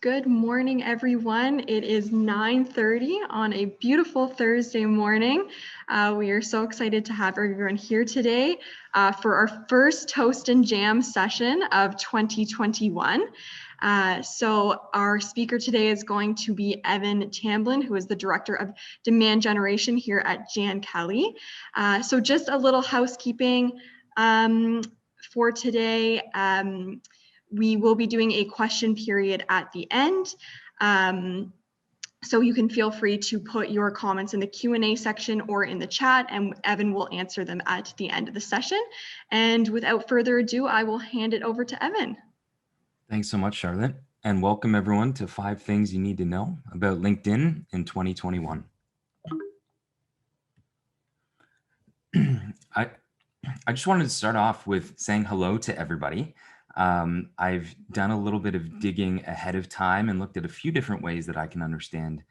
Good morning, everyone. It is 9:30 on a beautiful Thursday morning. We are so excited to have everyone here today for our first Toast and Jam session of 2021. So our speaker today is going to be Evan Tamblin, who is the Director of Demand Generation here at Jan Kelly. So just a little housekeeping for today. We will be doing a question period at the end. So you can feel free to put your comments in the Q&A section or in the chat, and Evan will answer them at the end of the session. And without further ado, I will hand it over to Evan. Thanks so much, Charlotte, and welcome everyone to 5 Things You Need to Know About LinkedIn in 2021. I just wanted to start off with saying hello to everybody. I've done a little bit of digging ahead of time and looked at a few different ways that I can understand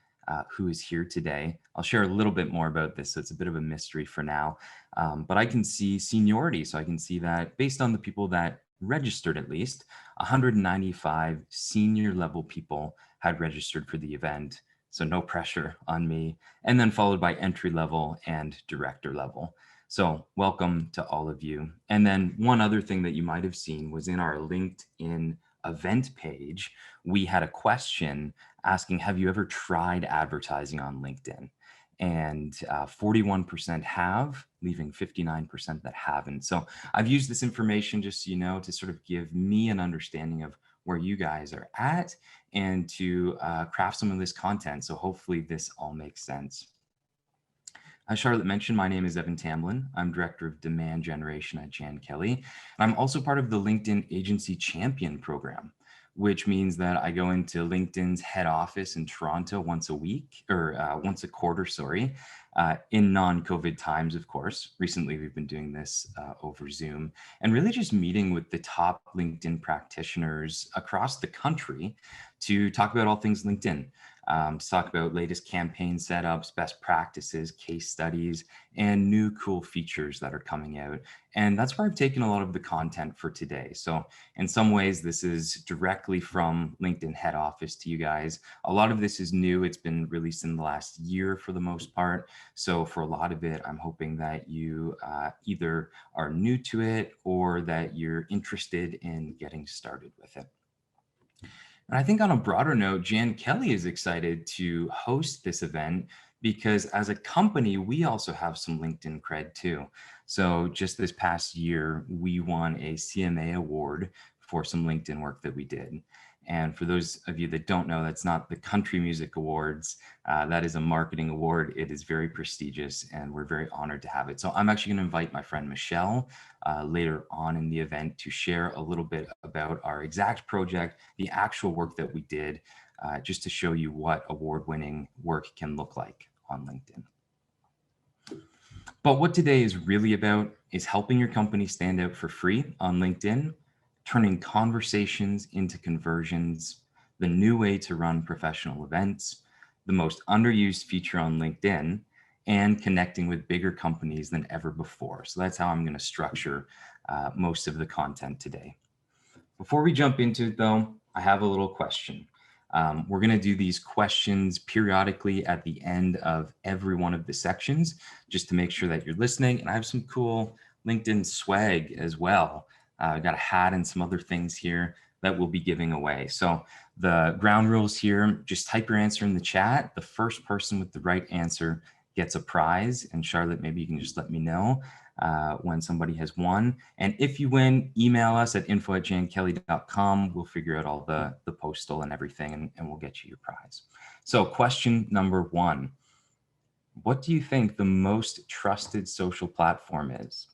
who is here today. I'll share a little bit more about this, so it's a bit of a mystery for now. But I can see seniority, so I can see that based on the people that registered, at least 195 senior level people had registered for the event. So no pressure on me. And then followed by entry level and director level. So welcome to all of you. And then one other thing that you might have seen was in our LinkedIn event page, we had a question asking, have you ever tried advertising on LinkedIn? And 41% have, leaving 59% that haven't. So I've used this information, just so you know, to sort of give me an understanding of where you guys are at and to craft some of this content. So hopefully this all makes sense. As Charlotte mentioned, my name is Evan Tamblin. I'm Director of Demand Generation at Jan Kelly. And I'm also part of the LinkedIn Agency Champion program, which means that I go into LinkedIn's head office in Toronto once a quarter, in non-COVID times, of course. Recently, we've been doing this over Zoom and really just meeting with the top LinkedIn practitioners across the country to talk about all things LinkedIn. To talk about latest campaign setups, best practices, case studies, and new cool features that are coming out. And that's where I've taken a lot of the content for today. So in some ways, this is directly from LinkedIn head office to you guys. A lot of this is new. It's been released in the last year for the most part. So for a lot of it, I'm hoping that you either are new to it or that you're interested in getting started with it. And I think on a broader note, Jan Kelly is excited to host this event because as a company, we also have some LinkedIn cred too. So just this past year, we won a CMA award for some LinkedIn work that we did. And for those of you that don't know, that's not the Country Music Awards. That is a marketing award. It is very prestigious and we're very honored to have it. So I'm actually going to invite my friend Michelle later on in the event to share a little bit about our exact project, the actual work that we did, just to show you what award-winning work can look like on LinkedIn. But what today is really about is helping your company stand out for free on LinkedIn, turning conversations into conversions, the new way to run professional events, the most underused feature on LinkedIn, and connecting with bigger companies than ever before. So that's how I'm going to structure most of the content today. Before we jump into it though, I have a little question. We're going to do these questions periodically at the end of every one of the sections, just to make sure that you're listening. And I have some cool LinkedIn swag as well. I've got a hat and some other things here that we'll be giving away. So the ground rules here, just type your answer in the chat. The first person with the right answer gets a prize. And Charlotte, maybe you can just let me know when somebody has won. And if you win, email us at info@jankelly.com. We'll figure out all the postal and everything, and we'll get you your prize. So question number 1, what do you think the most trusted social platform is?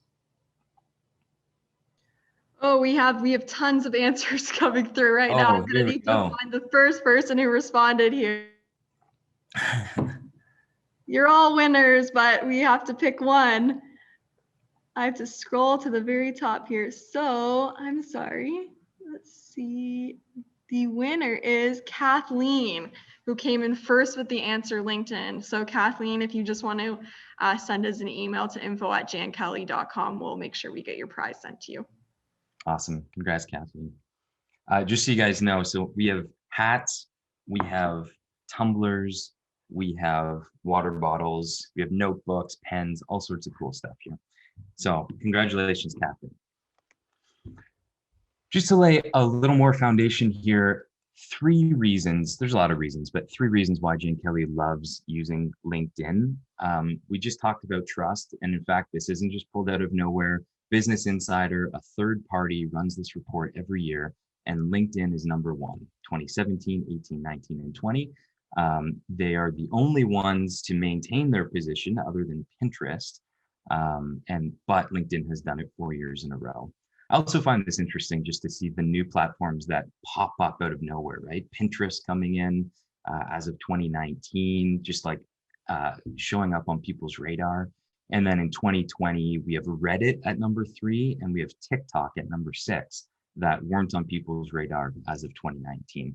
Oh, we have tons of answers coming through right now. I'm gonna need to find the first person who responded here. You're all winners, but we have to pick one. I have to scroll to the very top here. So I'm sorry. Let's see. The winner is Kathleen, who came in first with the answer LinkedIn. So Kathleen, if you just want to send us an email to info@jankelly.com, we'll make sure we get your prize sent to you. Awesome. Congrats, Kathleen. Just so you guys know, so we have hats, we have tumblers, we have water bottles, we have notebooks, pens, all sorts of cool stuff here. So congratulations, Captain. Just to lay a little more foundation here, 3 reasons, there's a lot of reasons, but 3 reasons why Jane Kelly loves using LinkedIn. We just talked about trust. And in fact, this isn't just pulled out of nowhere. Business Insider, a third party, runs this report every year, and LinkedIn is number 1, 2017, 18, 19, and 20. They are the only ones to maintain their position other than Pinterest. But LinkedIn has done it 4 years in a row. I also find this interesting just to see the new platforms that pop up out of nowhere, right? Pinterest coming in as of 2019, just like showing up on people's radar. And then in 2020, we have Reddit at number 3, and we have TikTok at number 6 that weren't on people's radar as of 2019.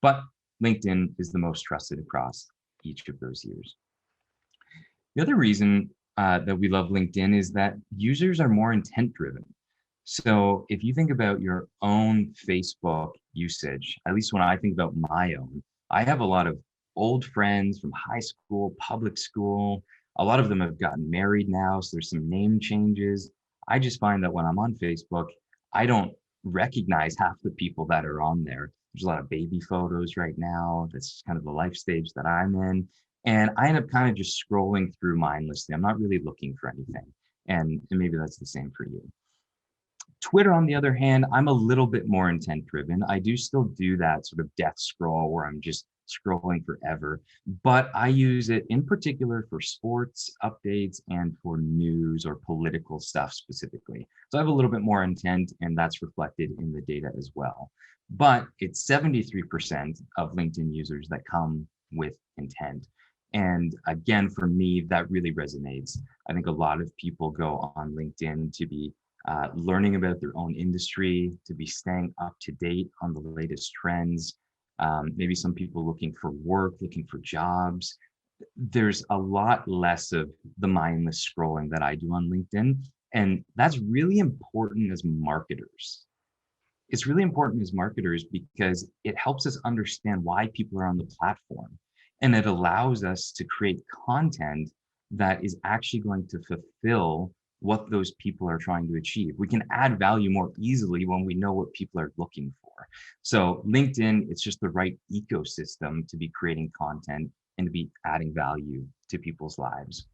But LinkedIn is the most trusted across each of those years. The other reason that we love LinkedIn is that users are more intent driven. So if you think about your own Facebook usage, at least when I think about my own, I have a lot of old friends from high school, public school. A lot of them have gotten married now, so there's some name changes. I just find that when I'm on Facebook, I don't recognize half the people that are on there. There's a lot of baby photos right now. That's kind of the life stage that I'm in. And I end up kind of just scrolling through mindlessly. I'm not really looking for anything. And maybe that's the same for you. Twitter, on the other hand, I'm a little bit more intent driven. I do still do that sort of death scroll where I'm just scrolling forever, but I use it in particular for sports updates and for news or political stuff specifically. So I have a little bit more intent, and that's reflected in the data as well. But it's 73% of LinkedIn users that come with intent. And again, for me, that really resonates. I think a lot of people go on LinkedIn to be learning about their own industry, to be staying up to date on the latest trends. Maybe some people looking for work, looking for jobs. There's a lot less of the mindless scrolling that I do on LinkedIn. And that's really important as marketers. It's really important as marketers because it helps us understand why people are on the platform. And it allows us to create content that is actually going to fulfill what those people are trying to achieve. We can add value more easily when we know what people are looking for. So LinkedIn, it's just the right ecosystem to be creating content and to be adding value to people's lives.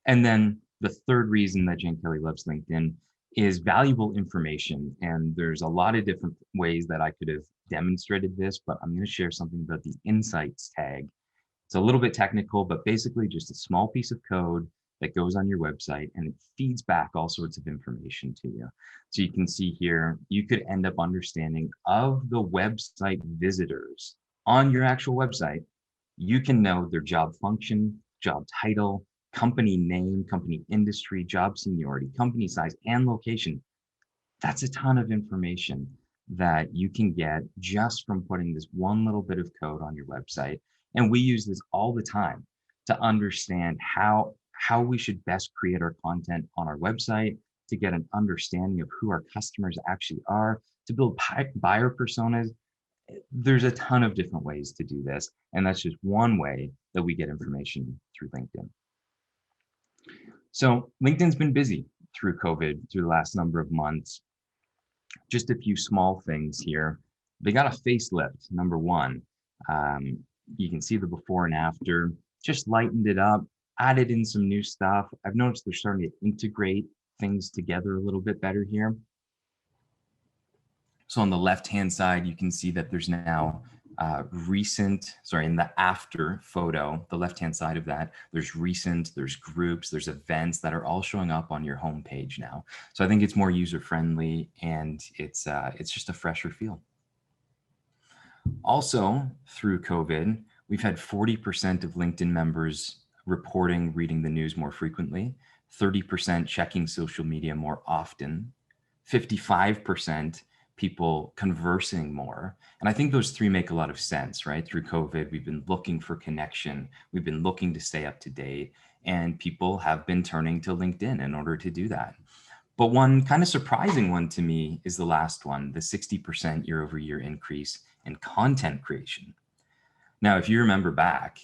And then the third reason that Jane Kelly loves LinkedIn is valuable information. And there's a lot of different ways that I could have demonstrated this, but I'm going to share something about the insights tag. It's a little bit technical, but basically just a small piece of code that goes on your website, and it feeds back all sorts of information to you. So you can see here, you could end up understanding of the website visitors on your actual website. You can know their job function, job title, company name, company industry, job seniority, company size, and location. That's a ton of information that you can get just from putting this one little bit of code on your website. And we use this all the time to understand how we should best create our content on our website, to get an understanding of who our customers actually are, to build buyer personas. There's a ton of different ways to do this. And that's just one way that we get information through LinkedIn. So LinkedIn's been busy through COVID, through the last number of months. Just a few small things here. They got a facelift, number 1. You can see the before and after, just lightened it up, added in some new stuff. I've noticed they're starting to integrate things together a little bit better here. So on the left-hand side, you can see that there's now in the after photo, the left-hand side of that, there's recent, there's groups, there's events that are all showing up on your homepage now. So I think it's more user-friendly, and it's just a fresher feel. Also, through COVID, we've had 40% of LinkedIn members reporting reading the news more frequently, 30% checking social media more often, 55% people conversing more. And I think those 3 make a lot of sense, right? Through COVID, we've been looking for connection. We've been looking to stay up to date, and people have been turning to LinkedIn in order to do that. But one kind of surprising one to me is the last one, the 60% year-over-year increase and content creation. Now, if you remember back,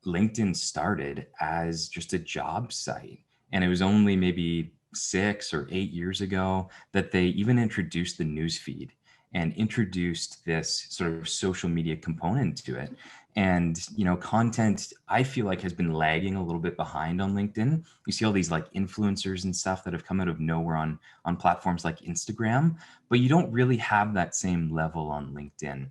LinkedIn started as just a job site, and it was only maybe 6 or 8 years ago that they even introduced the news feed and introduced this sort of social media component to it. And, content, I feel like, has been lagging a little bit behind on LinkedIn. You see all these like influencers and stuff that have come out of nowhere on platforms like Instagram, but you don't really have that same level on LinkedIn.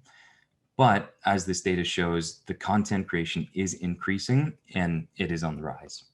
But as this data shows, the content creation is increasing and it is on the rise.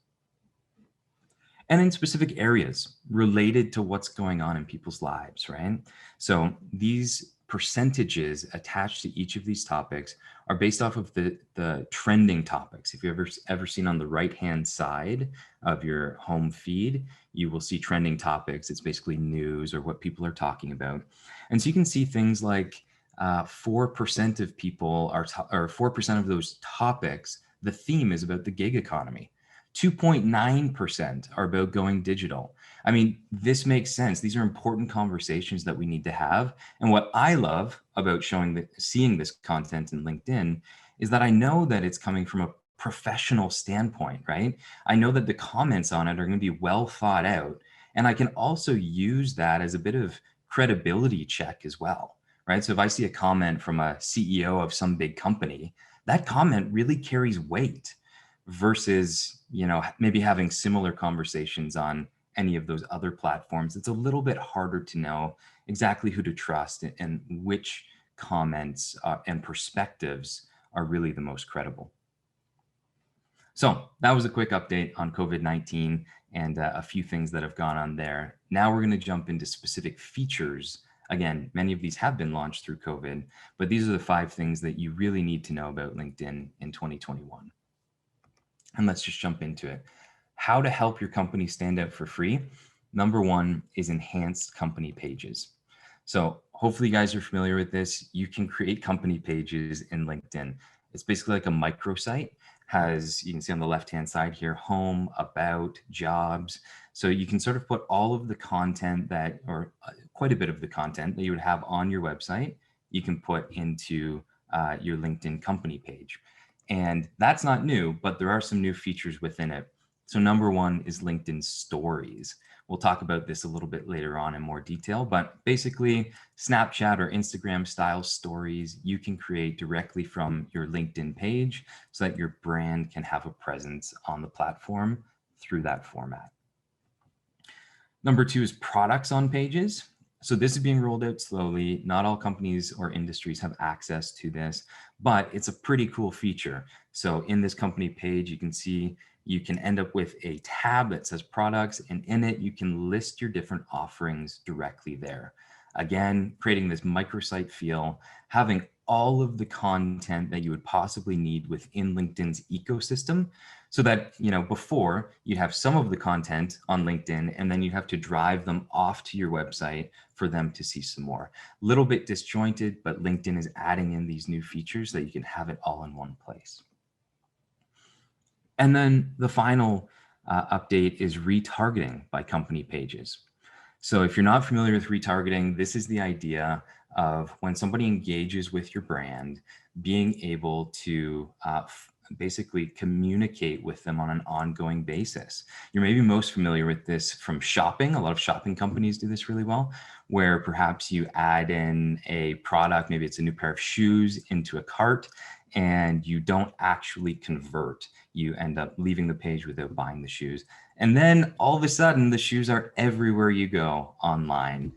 And in specific areas related to what's going on in people's lives, right? So these percentages attached to each of these topics are based off of the trending topics. If you've ever seen on the right-hand side of your home feed, you will see trending topics. It's basically news or what people are talking about. And so you can see things like 4% of people are, or 4% of those topics, the theme is about the gig economy. 2.9% are about going digital. I mean, this makes sense. These are important conversations that we need to have. And what I love about seeing this content in LinkedIn is that I know that it's coming from a professional standpoint, right? I know that the comments on it are going to be well thought out. And I can also use that as a bit of credibility check as well, right? So if I see a comment from a CEO of some big company, that comment really carries weight versus, maybe having similar conversations on any of those other platforms. It's a little bit harder to know exactly who to trust and which comments and perspectives are really the most credible. So that was a quick update on COVID-19 and a few things that have gone on there. Now we're going to jump into specific features. Again, many of these have been launched through COVID, but these are the 5 things that you really need to know about LinkedIn in 2021. And let's just jump into it. How to help your company stand out for free. Number 1 is enhanced company pages. So hopefully you guys are familiar with this. You can create company pages in LinkedIn. It's basically like a microsite. You can see on the left-hand side here, home, about, jobs. So you can sort of put all of the content or quite a bit of the content that you would have on your website, you can put into your LinkedIn company page. And that's not new, but there are some new features within it. So number 1 is LinkedIn Stories. We'll talk about this a little bit later on in more detail, but basically Snapchat or Instagram style stories you can create directly from your LinkedIn page so that your brand can have a presence on the platform through that format. Number 2 is products on pages. So this is being rolled out slowly. Not all companies or industries have access to this, but it's a pretty cool feature. So in this company page, you can see you can end up with a tab that says products, and in it, you can list your different offerings directly there. Again, creating this microsite feel, having all of the content that you would possibly need within LinkedIn's ecosystem, so that, before you'd have some of the content on LinkedIn and then you have to drive them off to your website for them to see some more. A little bit disjointed, but LinkedIn is adding in these new features so that you can have it all in one place. And then the final update is retargeting by company pages. So if you're not familiar with retargeting, this is the idea of when somebody engages with your brand, being able to basically communicate with them on an ongoing basis. You're maybe most familiar with this from shopping. A lot of shopping companies do this really well, where perhaps you add in a product, maybe it's a new pair of shoes, into a cart, and you don't actually convert. You end up leaving the page without buying the shoes. And then all of a sudden, the shoes are everywhere you go online.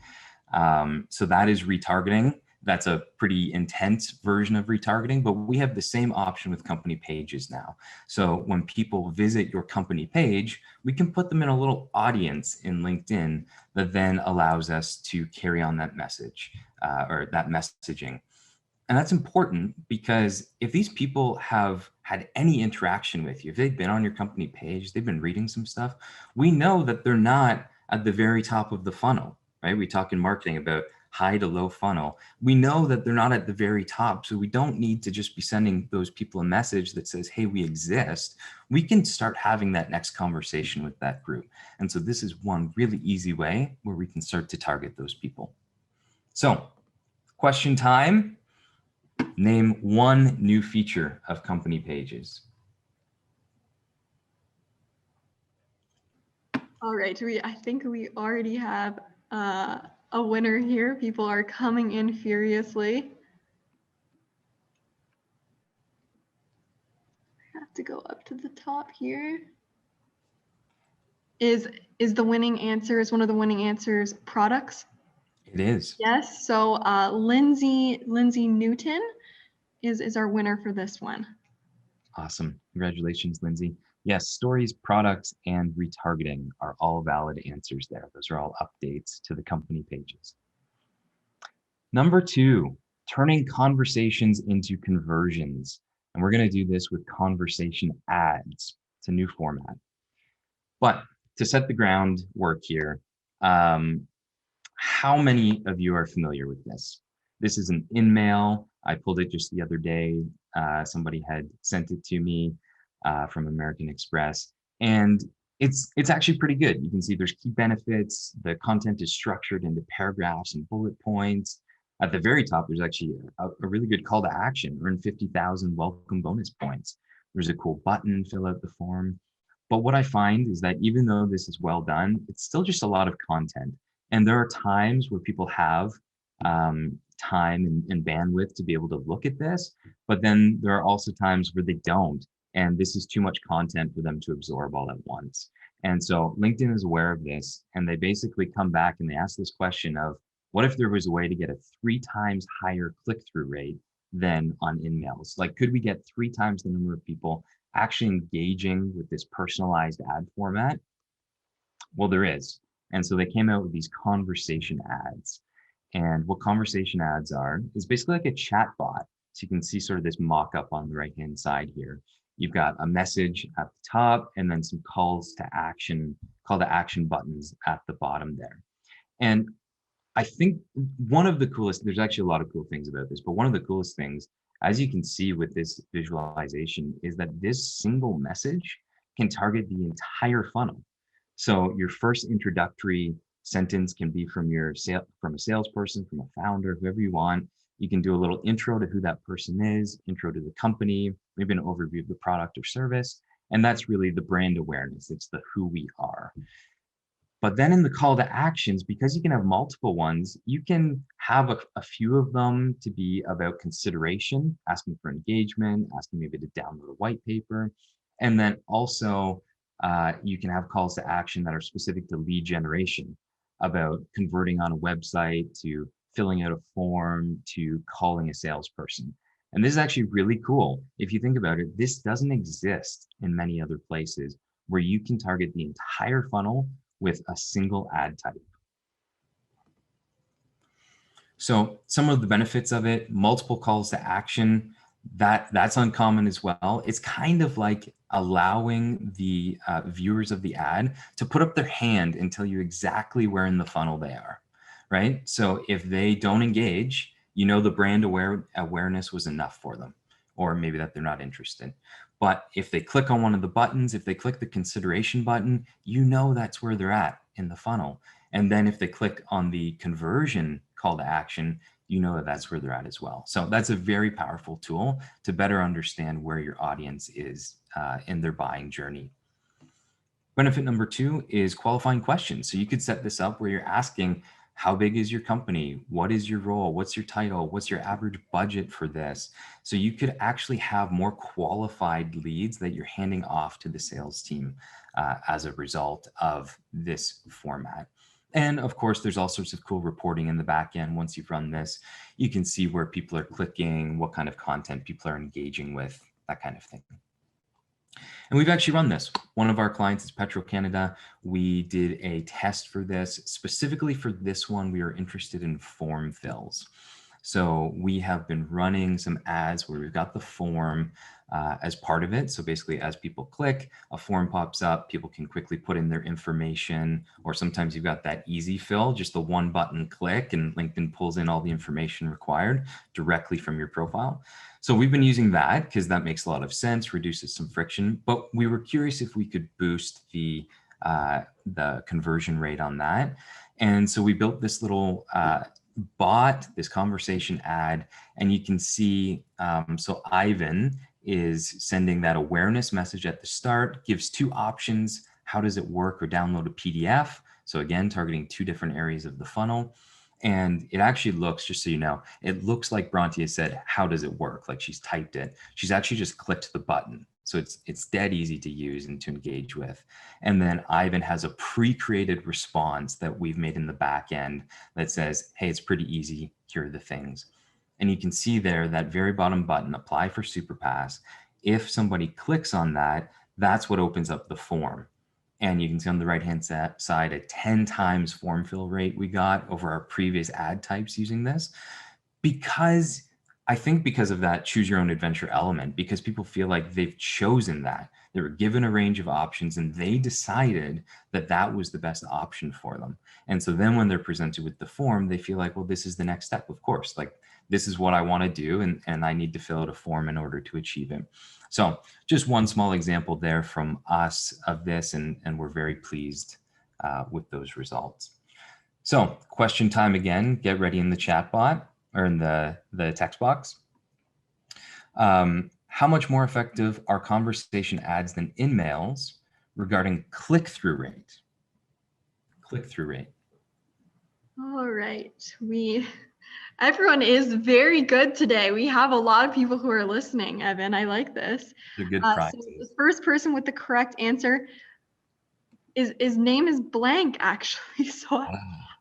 So that is retargeting. That's a pretty intense version of retargeting, but we have the same option with company pages now. So when people visit your company page, we can put them in a little audience in LinkedIn that then allows us to carry on that message or that messaging. And that's important because if these people have had any interaction with you, if they've been on your company page, they've been reading some stuff, we know that they're not at the very top of the funnel, right? We talk in marketing about high to low funnel. We know that they're not at the very top. So we don't need to just be sending those people a message that says, hey, we exist. We can start having that next conversation with that group. And so this is one really easy way where we can start to target those people. So question time. Name one new feature of company pages. All right, I think we already have a winner here. People are coming in furiously. I have to go up to the top here. Is the winning answer, is one of the winning answers products? It is. Yes, so Lindsay Newton is our winner for this one. Awesome. Congratulations, Lindsay. Yes, stories, products, and retargeting are all valid answers there. Those are all updates to the company pages. Number 2, turning conversations into conversions. And we're going to do this with conversation ads. It's a new format. But to set the groundwork here, how many of you are familiar with this? This is an in-mail. I pulled it just the other day. Somebody had sent it to me from American Express, and it's actually pretty good. You can see there's key benefits. The content is structured into paragraphs and bullet points. At the very top, there's actually a really good call to action. Earn 50,000 welcome bonus points. There's a cool button, fill out the form. But what I find is that even though this is well done, it's still just a lot of content. And there are times where people have time and bandwidth to be able to look at this, but then there are also times where they don't. And this is too much content for them to absorb all at once. And so LinkedIn is aware of this, and they basically come back and they ask this question of, what if there was a way to get a 3 times higher click-through rate than on in-mails? Like, could we get 3 times the number of people actually engaging with this personalized ad format? Well, there is. And so they came out with these conversation ads. And what conversation ads are is basically like a chat bot. So you can see sort of this mock-up on the right-hand side here. You've got a message at the top and then some call to action buttons at the bottom there. And I think one of the coolest, there's actually a lot of cool things about this, but one of the coolest things, as you can see with this visualization, is that this single message can target the entire funnel. So your first introductory sentence can be from a salesperson, from a founder, whoever you want. You can do a little intro to who that person is, intro to the company, maybe an overview of the product or service. And that's really the brand awareness. It's the who we are. But then in the call to actions, because you can have multiple ones, you can have a few of them to be about consideration, asking for engagement, asking maybe to download a white paper. And then also you can have calls to action that are specific to lead generation, about converting on a website, to filling out a form, to calling a salesperson. And this is actually really cool. If you think about it, this doesn't exist in many other places where you can target the entire funnel with a single ad type. So some of the benefits of it, multiple calls to action, that's uncommon as well. It's kind of like allowing the viewers of the ad to put up their hand and tell you exactly where in the funnel they are, right? So if they don't engage, you know the brand awareness was enough for them, or maybe that they're not interested. But if they click on one of the buttons, if they click the consideration button, you know that's where they're at in the funnel. And then if they click on the conversion call to action, you know that that's where they're at as well. So that's a very powerful tool to better understand where your audience is in their buying journey. Benefit number 2 is qualifying questions. So you could set this up where you're asking, how big is your company? What is your role? What's your title? What's your average budget for this? So you could actually have more qualified leads that you're handing off to the sales team as a result of this format. And of course, there's all sorts of cool reporting in the back end. Once you've run this, you can see where people are clicking, what kind of content people are engaging with, that kind of thing. And we've actually run this. One of our clients is Petro-Canada. We did a test for this. Specifically for this one, we are interested in form fills. So we have been running some ads where we've got the form as part of it. So basically, as people click, a form pops up, people can quickly put in their information, or sometimes you've got that easy fill, just the one button click, and LinkedIn pulls in all the information required directly from your profile. So we've been using that because that makes a lot of sense, reduces some friction, but we were curious if we could boost the conversion rate on that. And so we built this little bought this conversation ad, and you can see, so Ivan is sending that awareness message at the start, gives two options. How does it work, or download a PDF? So again, targeting two different areas of the funnel. And it actually looks, just so you know, it looks like Brontia said, how does it work? Like she's typed it. She's actually just clicked the button. So it's dead easy to use and to engage with. And then Ivan has a pre-created response that we've made in the back end that says, hey, it's pretty easy. Here are the things. And you can see there that very bottom button, apply for SuperPass. If somebody clicks on that, that's what opens up the form. And you can see on the right-hand side, a 10 times form fill rate we got over our previous ad types using this. Because I think because of that choose your own adventure element, because people feel like they've chosen that. They were given a range of options and they decided that that was the best option for them. And so then when they're presented with the form, they feel like, well, this is the next step, of course. Like, this is what I want to do, and I need to fill out a form in order to achieve it. So just one small example there from us of this, and we're very pleased with those results. So question time again, get ready in the chat bot or in the text box. How much more effective are conversation ads than in-mails regarding click-through rate? Click-through rate. All right, everyone is very good today. We have a lot of people who are listening, Evan. I like this. They're good So prizes. the first person with the correct answer his name is Blank, actually. So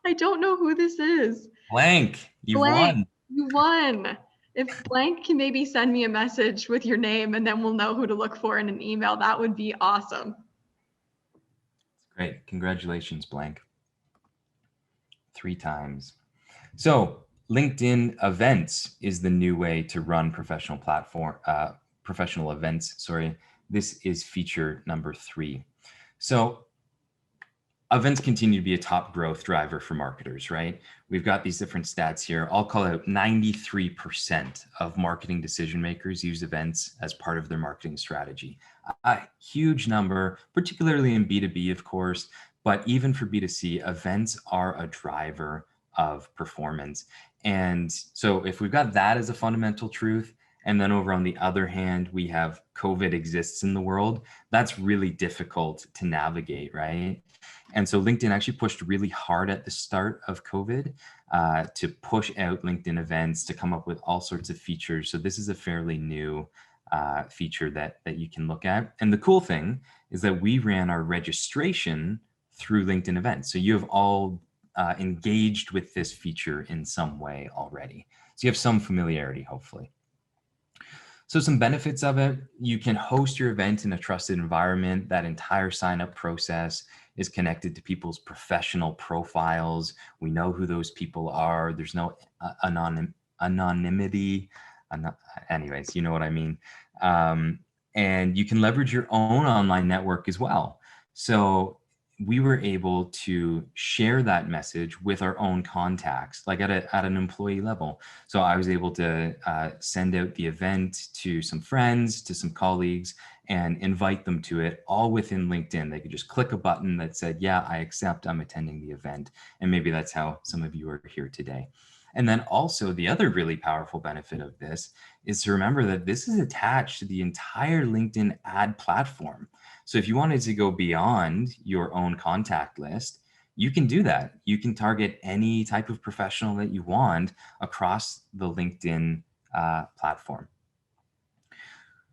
I don't know who this is. Blank, you've Blank, won. you won. If Blank can maybe send me a message with your name, and then we'll know who to look for in an email, that would be awesome. Great, congratulations, Blank. 3 times. So LinkedIn events is the new way to run professional events. Sorry, this is feature number 3. So events continue to be a top growth driver for marketers, right? We've got these different stats here. I'll call out 93% of marketing decision makers use events as part of their marketing strategy. A huge number, particularly in B2B, of course, but even for B2C, events are a driver of performance. And so if we've got that as a fundamental truth, and then over on the other hand, we have COVID exists in the world, that's really difficult to navigate, right? And so LinkedIn actually pushed really hard at the start of COVID to push out LinkedIn events, to come up with all sorts of features. So this is a fairly new feature that you can look at. And the cool thing is that we ran our registration through LinkedIn events. So you have all engaged with this feature in some way already. So you have some familiarity, hopefully. So some benefits of it: you can host your event in a trusted environment. That entire sign-up process is connected to people's professional profiles. We know who those people are. There's no anonymity. Anyways, you know what I mean. And you can leverage your own online network as well. So we were able to share that message with our own contacts, like at an employee level. So I was able to send out the event to some friends, to some colleagues, and invite them to it, all within LinkedIn. They could just click a button that said, yeah, I accept, I'm attending the event. And maybe that's how some of you are here today. And then also the other really powerful benefit of this is to remember that this is attached to the entire LinkedIn ad platform. So if you wanted to go beyond your own contact list, you can do that. You can target any type of professional that you want across the LinkedIn platform.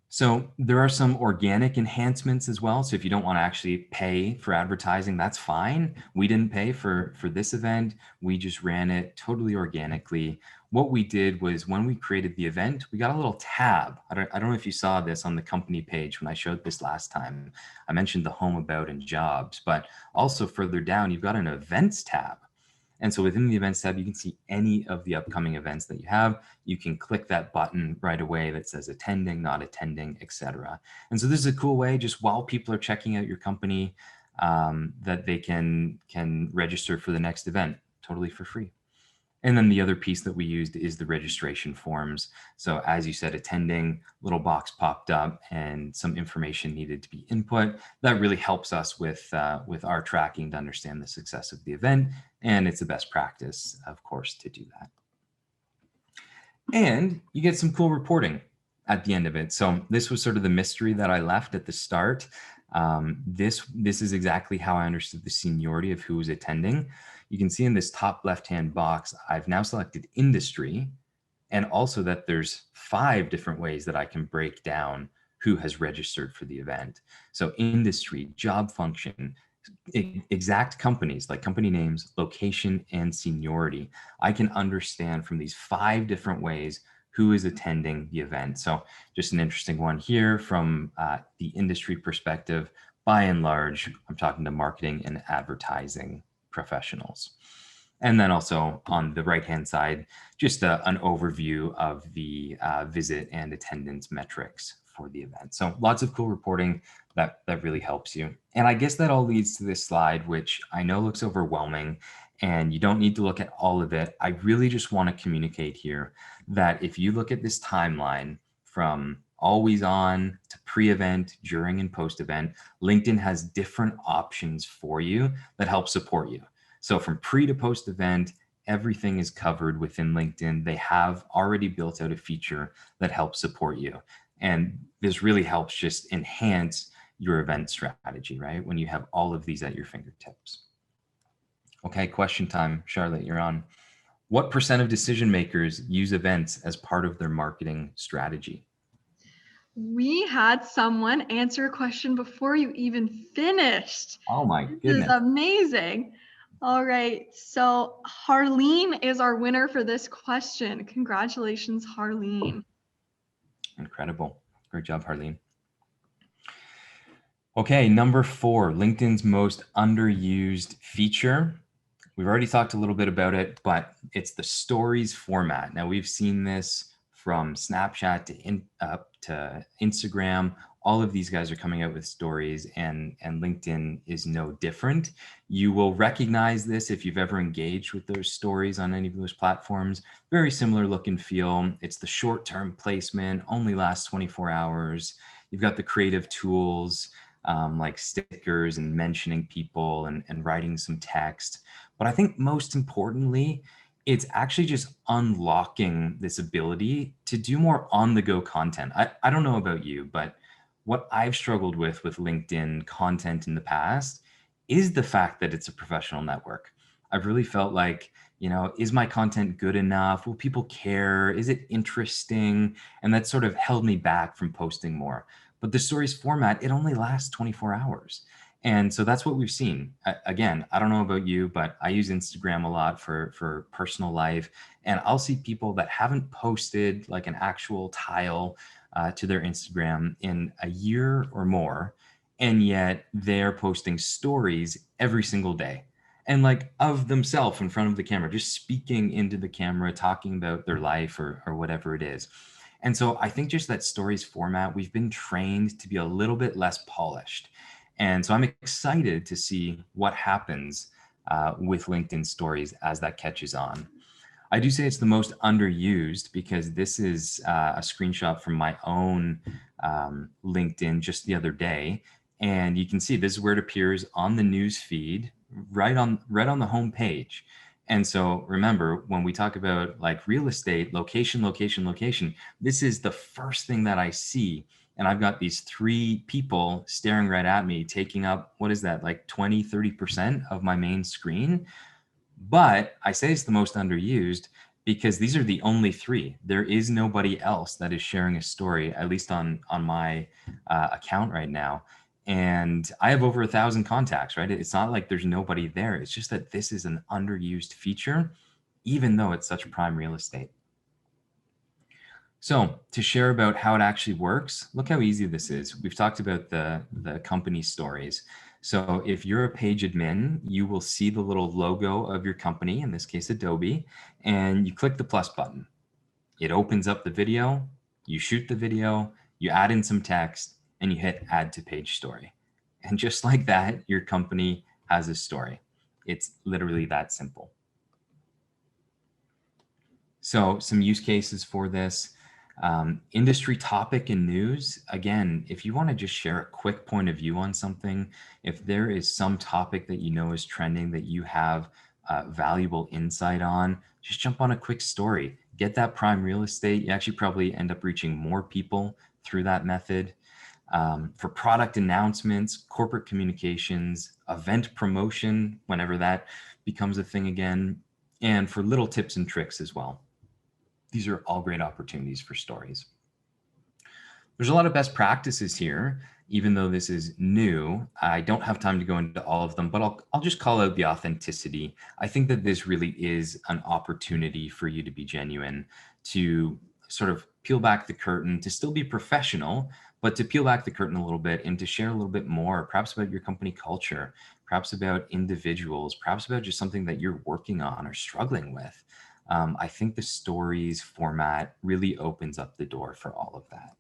So there are some organic enhancements as well. So if you don't want to actually pay for advertising, that's fine. We didn't pay for this event. We just ran it totally organically. What we did was, when we created the event, we got a little tab. I don't know if you saw this on the company page when I showed this last time. I mentioned the home, about, and jobs, but also further down, you've got an events tab. And so within the events tab, you can see any of the upcoming events that you have. You can click that button right away that says attending, not attending, etc. And so this is a cool way, just while people are checking out your company, that they can register for the next event totally for free. And then the other piece that we used is the registration forms. So as you said, attending, little box popped up and some information needed to be input. That really helps us with our tracking to understand the success of the event. And it's a best practice, of course, to do that. And you get some cool reporting at the end of it. So this was sort of the mystery that I left at the start. This is exactly how I understood the seniority of who was attending. You can see in this top left-hand box, I've now selected industry, and also that there's 5 different ways that I can break down who has registered for the event. So industry, job function, exact companies like company names, location, and seniority. I can understand from these 5 different ways who is attending the event. So just an interesting one here from the industry perspective. By and large, I'm talking to marketing and advertising professionals. And then also on the right-hand side, just an overview of the visit and attendance metrics for the event. So lots of cool reporting that really helps you. And I guess that all leads to this slide, which I know looks overwhelming, and you don't need to look at all of it. I really just want to communicate here that if you look at this timeline from always on to pre-event, during, and post-event, LinkedIn has different options for you that help support you. So from pre to post event, everything is covered within LinkedIn. They have already built out a feature that helps support you. And this really helps just enhance your event strategy, right? When you have all of these at your fingertips. Okay, question time. Charlotte, you're on. What % of decision makers use events as part of their marketing strategy? We had someone answer a question before you even finished. Oh my This is goodness. amazing. All right, so Harleen is our winner for this question. Congratulations, Harleen. Incredible. Great job, Harleen. Okay, number 4, LinkedIn's most underused feature. We've already talked a little bit about it, but it's the stories format. Now we've seen this from Snapchat to Instagram. All of these guys are coming out with stories, and LinkedIn is no different. You will recognize this if you've ever engaged with those stories on any of those platforms. Very similar look and feel. It's the short-term placement, only lasts 24 hours. You've got the creative tools like stickers and mentioning people and writing some text. But I think most importantly, it's actually just unlocking this ability to do more on-the-go content. I don't know about you, but what I've struggled with LinkedIn content in the past is the fact that it's a professional network. I've really felt like, is my content good enough? Will people care? Is it interesting? And that sort of held me back from posting more. But the stories format, it only lasts 24 hours. And so that's what we've seen. Again, I don't know about you, but I use Instagram a lot for personal life. And I'll see people that haven't posted like an actual tile to their Instagram in a year or more. And yet they're posting stories every single day. And like of themselves in front of the camera, just speaking into the camera, talking about their life or whatever it is. And so I think just that stories format, we've been trained to be a little bit less polished. And so I'm excited to see what happens with LinkedIn stories as that catches on. I do say it's the most underused because this is a screenshot from my own LinkedIn just the other day. And you can see this is where it appears on the news feed, right on the home page. And so remember, when we talk about like real estate, location, this is the first thing that I see. And I've got these 3 people staring right at me, taking up, what is that, like 20, 30% of my main screen. But I say it's the most underused because these are the only 3. There is nobody else that is sharing a story, at least on my account right now. And I have over 1,000 contacts, right? It's not like there's nobody there. It's just that this is an underused feature, even though it's such prime real estate. So to share about how it actually works, look how easy this is. We've talked about the company stories. So if you're a page admin, you will see the little logo of your company, in this case, Adobe, and you click the plus button. It opens up the video, you shoot the video, you add in some text, and you hit add to page story. And just like that, your company has a story. It's literally that simple. So some use cases for this. Industry topic and news. Again, if you want to just share a quick point of view on something, if there is some topic that you know is trending that you have valuable insight on, just jump on a quick story. Get that prime real estate. You actually probably end up reaching more people through that method. For product announcements, corporate communications, event promotion, whenever that becomes a thing again, and for little tips and tricks as well. These are all great opportunities for stories. There's a lot of best practices here, even though this is new. I don't have time to go into all of them, but I'll just call out the authenticity. I think that this really is an opportunity for you to be genuine, to sort of peel back the curtain, to still be professional, but to peel back the curtain a little bit and to share a little bit more, perhaps about your company culture, perhaps about individuals, perhaps about just something that you're working on or struggling with. I think the stories format really opens up the door for all of that.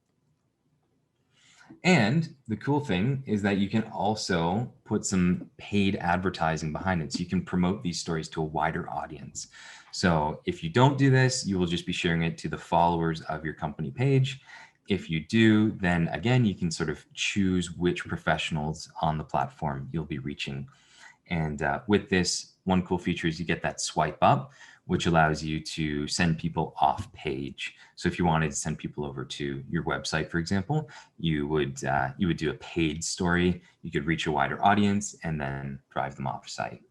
And the cool thing is that you can also put some paid advertising behind it. So you can promote these stories to a wider audience. So if you don't do this, you will just be sharing it to the followers of your company page. If you do, then again, you can sort of choose which professionals on the platform you'll be reaching. And with this, one cool feature is you get that swipe up, which allows you to send people off page. So if you wanted to send people over to your website, for example, you would do a paid story. You could reach a wider audience and then drive them off site.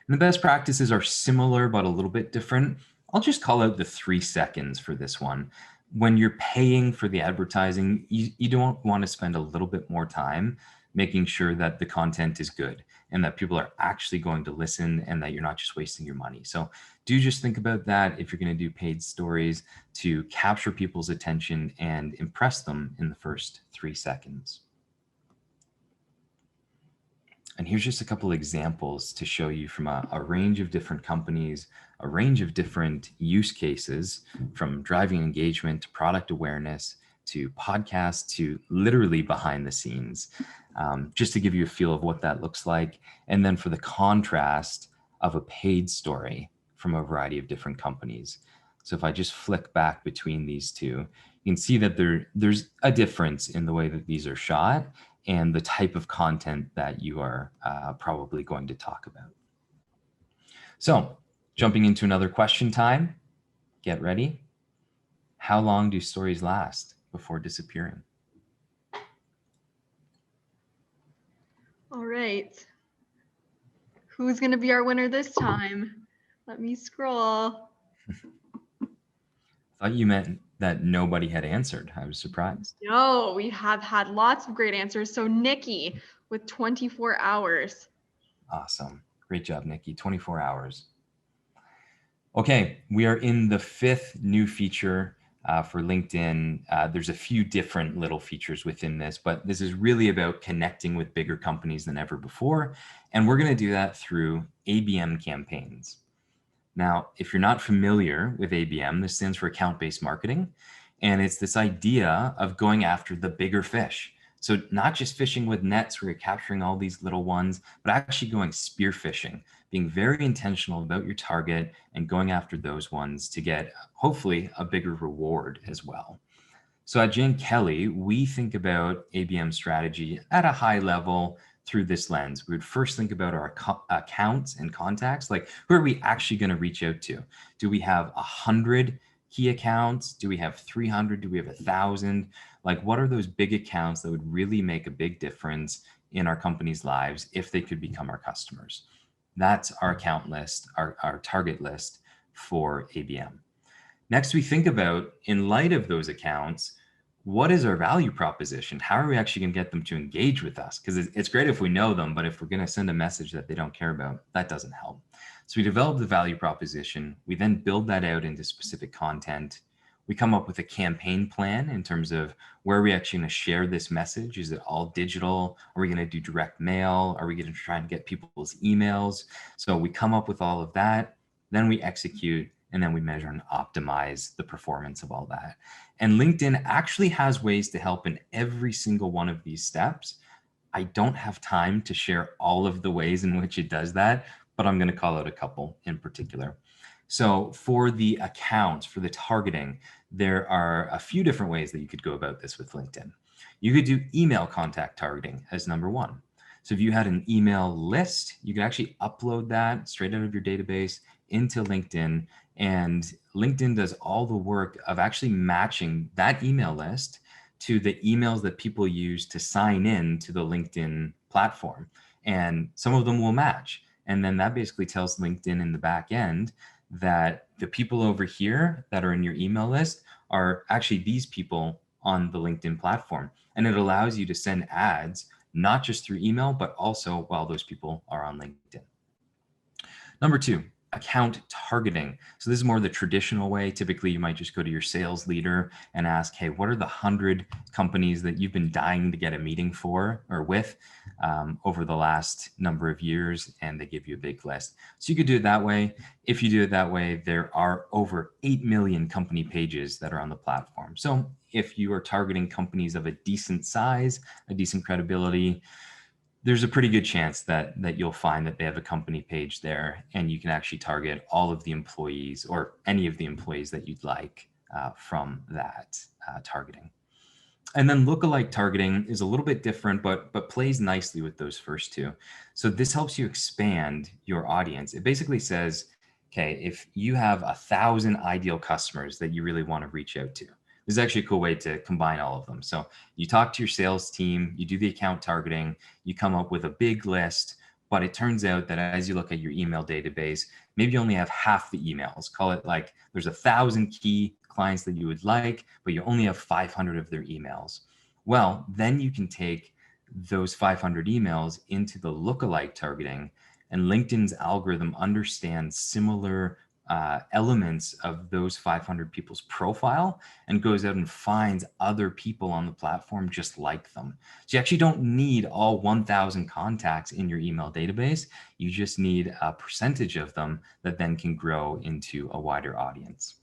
And the best practices are similar, but a little bit different. I'll just call out the 3 seconds for this one. When you're paying for the advertising, you don't want to spend a little bit more time making sure that the content is good and that people are actually going to listen and that you're not just wasting your money. So do just think about that if you're going to do paid stories, to capture people's attention and impress them in the first 3 seconds. And here's just a couple examples to show you from a range of different companies, a range of different use cases, from driving engagement to product awareness to podcasts to literally behind the scenes, just to give you a feel of what that looks like. And then for the contrast of a paid story from a variety of different companies. So if I just flick back between these two, you can see that there's a difference in the way that these are shot and the type of content that you are probably going to talk about. So jumping into another question time, get ready. How long do stories last before disappearing? All right. Who's going to be our winner this time? Let me scroll. I thought you meant that nobody had answered. I was surprised. No, we have had lots of great answers. So Nikki with 24 hours. Awesome. Great job, Nikki. 24 hours. Okay, we are in the 5th new feature for LinkedIn. There's a few different little features within this, but this is really about connecting with bigger companies than ever before. And we're going to do that through Abm Campaigns. Now, if you're not familiar with ABM, this stands for account-based marketing. And it's this idea of going after the bigger fish. So not just fishing with nets where you're capturing all these little ones, but actually going spear fishing, being very intentional about your target and going after those ones to get hopefully a bigger reward as well. So at Jane Kelly, we think about ABM strategy at a high level through this lens. We would first think about our accounts and contacts, like who are we actually going to reach out to? Do we have 100 key accounts? Do we have 300? Do we have 1,000? Like, what are those big accounts that would really make a big difference in our company's lives if they could become our customers? That's our account list, our target list for ABM. Next, we think about, in light of those accounts, what is our value proposition? How are we actually going to get them to engage with us? Because it's great if we know them, but if we're going to send a message that they don't care about, that doesn't help. So we develop the value proposition. We then build that out into specific content. We come up with a campaign plan in terms of where are we actually going to share this message? Is it all digital? Are we going to do direct mail? Are we going to try and get people's emails? So we come up with all of that. Then we execute, and then we measure and optimize the performance of all that. And LinkedIn actually has ways to help in every single one of these steps. I don't have time to share all of the ways in which it does that, but I'm going to call out a couple in particular. So for the accounts, for the targeting, there are a few different ways that you could go about this with LinkedIn. You could do email contact targeting as number one. So if you had an email list, you could actually upload that straight out of your database into LinkedIn, and LinkedIn does all the work of actually matching that email list to the emails that people use to sign in to the LinkedIn platform. And some of them will match. And then that basically tells LinkedIn in the back end that the people over here that are in your email list are actually these people on the LinkedIn platform. And it allows you to send ads, not just through email, but also while those people are on LinkedIn. Number two, account targeting. So this is more the traditional way. Typically, you might just go to your sales leader and ask, hey, what are the 100 companies that you've been dying to get a meeting for or with over the last number of years? And they give you a big list. So you could do it that way. If you do it that way, there are over 8 million company pages that are on the platform. So if you are targeting companies of a decent size, a decent credibility, there's a pretty good chance that you'll find that they have a company page there, and you can actually target all of the employees or any of the employees that you'd like from that targeting. And then lookalike targeting is a little bit different, but plays nicely with those first two. So this helps you expand your audience. It basically says, okay, if you have 1,000 ideal customers that you really want to reach out to, this is actually a cool way to combine all of them. So you talk to your sales team, you do the account targeting, you come up with a big list, but it turns out that as you look at your email database, maybe you only have half the emails. Call it like there's 1,000 key clients that you would like, but you only have 500 of their emails. Well, then you can take those 500 emails into the lookalike targeting, and LinkedIn's algorithm understands similar elements of those 500 people's profile and goes out and finds other people on the platform just like them. So you actually don't need all 1,000 contacts in your email database. You just need a percentage of them that then can grow into a wider audience.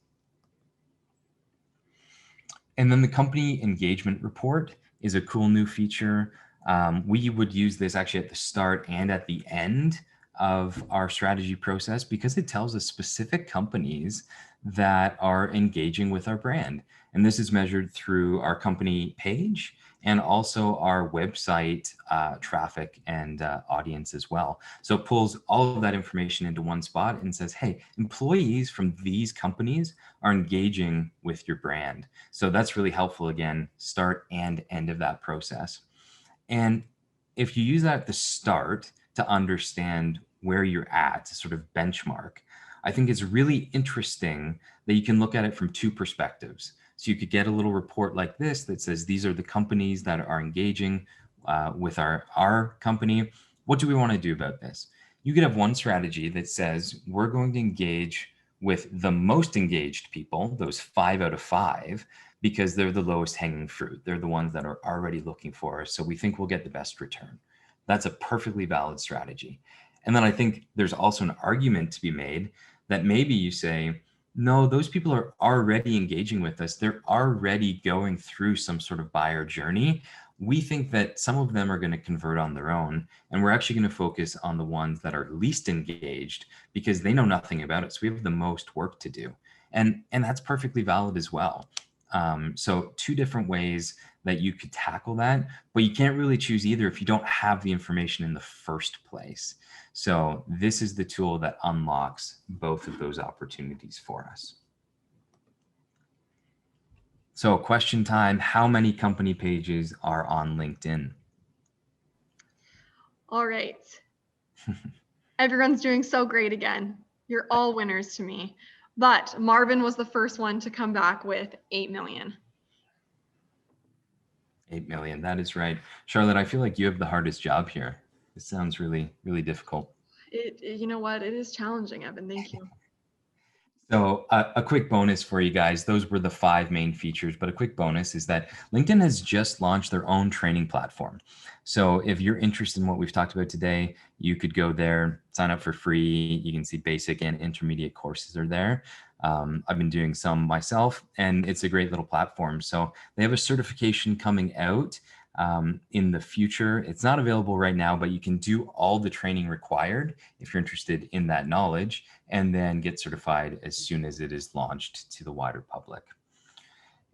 And then the company engagement report is a cool new feature. We would use this actually at the start and at the end of our strategy process because it tells us specific companies that are engaging with our brand. And this is measured through our company page and also our website traffic and audience as well. So it pulls all of that information into one spot and says, hey, employees from these companies are engaging with your brand. So that's really helpful, again, start and end of that process. And if you use that at the start to understand where you're at, to sort of benchmark, I think it's really interesting that you can look at it from two perspectives. So you could get a little report like this that says, these are the companies that are engaging with our company. What do we want to do about this? You could have one strategy that says, we're going to engage with the most engaged people, those 5 out of 5, because they're the lowest hanging fruit. They're the ones that are already looking for us. So we think we'll get the best return. That's a perfectly valid strategy. And then I think there's also an argument to be made that maybe you say, no, those people are already engaging with us. They're already going through some sort of buyer journey. We think that some of them are going to convert on their own, and we're actually going to focus on the ones that are least engaged because they know nothing about it. So we have the most work to do. And that's perfectly valid as well. So two different ways that you could tackle that, but you can't really choose either if you don't have the information in the first place. So this is the tool that unlocks both of those opportunities for us. So question time, how many company pages are on LinkedIn? All right. Everyone's doing so great again. You're all winners to me. But Marvin was the first one to come back with 8 million. 8 million, that is right. Charlotte, I feel like you have the hardest job here. It sounds really, really difficult. You know what? It is challenging, Evan. Thank you. So a quick bonus for you guys. Those were the 5 main features, but a quick bonus is that LinkedIn has just launched their own training platform. So if you're interested in what we've talked about today, you could go there, sign up for free. You can see basic and intermediate courses are there. I've been doing some myself, and it's a great little platform. So they have a certification coming out in the future. It's not available right now, but you can do all the training required if you're interested in that knowledge, and then get certified as soon as it is launched to the wider public.